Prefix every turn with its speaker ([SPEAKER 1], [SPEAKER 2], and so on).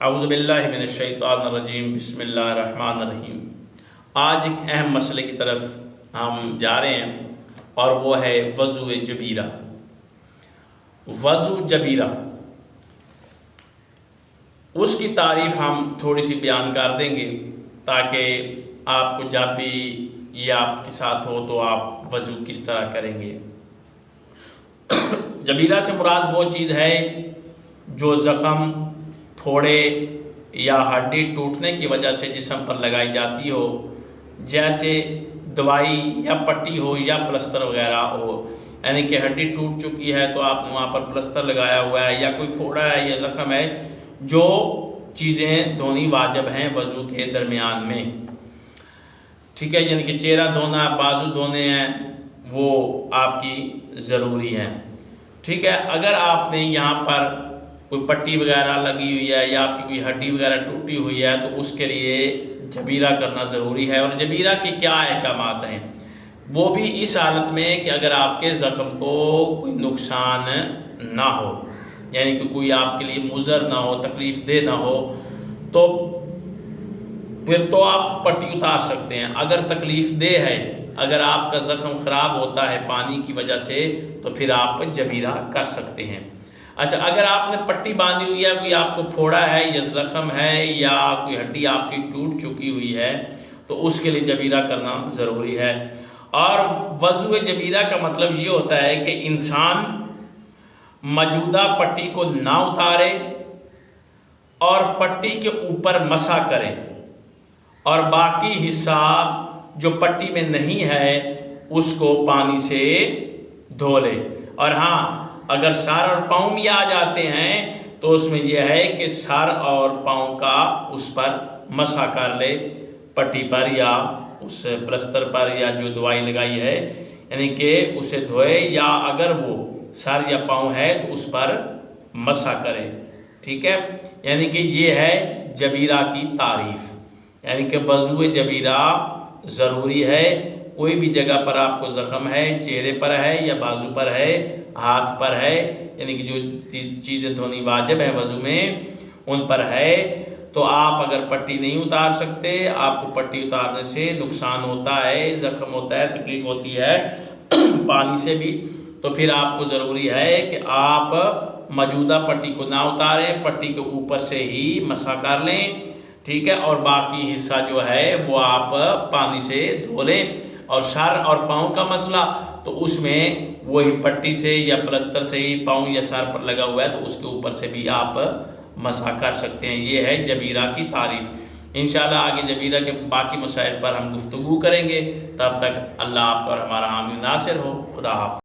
[SPEAKER 1] اعوذ باللہ من الشیطان الرجیم، بسم اللہ الرحمن الرحیم۔ آج ایک اہم مسئلے کی طرف ہم جا رہے ہیں اور وہ ہے وضو جبیرہ۔ وضو جبیرہ، اس کی تعریف ہم تھوڑی سی بیان کر دیں گے تاکہ آپ کو جب بھی یہ آپ کے ساتھ ہو تو آپ وضو کس طرح کریں گے۔ جبیرہ سے مراد وہ چیز ہے جو زخم، پھوڑے یا ہڈی ٹوٹنے کی وجہ سے جسم پر لگائی جاتی ہو، جیسے دوائی یا پٹی ہو یا پلسٹر وغیرہ ہو۔ یعنی کہ ہڈی ٹوٹ چکی ہے تو آپ نے وہاں پر پلسٹر لگایا ہوا ہے، یا کوئی پھوڑا ہے یا زخم ہے، جو چیزیں دھونی واجب ہیں وضو کے درمیان میں، ٹھیک ہے، یعنی کہ چہرہ دھونا، بازو دھونے ہیں، وہ آپ کی ضروری ہیں، ٹھیک ہے۔ اگر آپ نے یہاں پر کوئی پٹی وغیرہ لگی ہوئی ہے یا آپ کی کوئی ہڈی وغیرہ ٹوٹی ہوئی ہے تو اس کے لیے جبیرہ کرنا ضروری ہے۔ اور جبیرہ کے کیا احکامات ہیں، وہ بھی اس حالت میں کہ اگر آپ کے زخم کو کوئی نقصان نہ ہو، یعنی کہ کوئی آپ کے لیے مضر نہ ہو، تکلیف دہ نہ ہو، تو پھر تو آپ پٹی اتار سکتے ہیں۔ اگر تکلیف دہ ہے، اگر آپ کا زخم خراب ہوتا ہے پانی کی وجہ سے، تو پھر آپ جبیرہ کر سکتے ہیں۔ اچھا، اگر آپ نے پٹی باندھی ہوئی ہے، کوئی آپ کو پھوڑا ہے یا زخم ہے یا کوئی ہڈی آپ کی ٹوٹ چکی ہوئی ہے، تو اس کے لیے جبیرہ کرنا ضروری ہے۔ اور وضو جبیرہ کا مطلب یہ ہوتا ہے کہ انسان موجودہ پٹی کو نہ اتارے اور پٹی کے اوپر مسح کرے، اور باقی حصہ جو پٹی میں نہیں ہے اس کو پانی سے دھو لے۔ اور ہاں، اگر سر اور پاؤں بھی آ جاتے ہیں تو اس میں یہ ہے کہ سر اور پاؤں کا اس پر مسح کر لے، پٹی پر یا اس پلستر پر یا جو دوائی لگائی ہے، یعنی کہ اسے دھوئے، یا اگر وہ سر یا پاؤں ہے تو اس پر مسح کرے، ٹھیک ہے۔ یعنی کہ یہ ہے جبیرہ کی تعریف، یعنی کہ وضو جبیرہ ضروری ہے۔ کوئی بھی جگہ پر آپ کو زخم ہے، چہرے پر ہے یا بازو پر ہے، ہاتھ پر ہے، یعنی کہ جو چیزیں دھونی واجب ہیں وضو میں ان پر ہے، تو آپ اگر پٹی نہیں اتار سکتے، آپ کو پٹی اتارنے سے نقصان ہوتا ہے، زخم ہوتا ہے، تکلیف ہوتی ہے پانی سے بھی، تو پھر آپ کو ضروری ہے کہ آپ موجودہ پٹی کو نہ اتاریں، پٹی کے اوپر سے ہی مسح کر لیں، ٹھیک ہے، اور باقی حصہ جو ہے وہ آپ پانی سے دھو لیں۔ اور سر اور پاؤں کا مسئلہ تو اس میں وہی پٹی سے یا پلستر سے ہی پاؤں یا سر پر لگا ہوا ہے تو اس کے اوپر سے بھی آپ مسح کر سکتے ہیں۔ یہ ہے جبیرہ کی تعریف۔ انشاءاللہ آگے جبیرہ کے باقی مسائل پر ہم گفتگو کریں گے۔ تب تک اللہ آپ کا اور ہمارا حامی ناصر ہو۔ خدا حافظ۔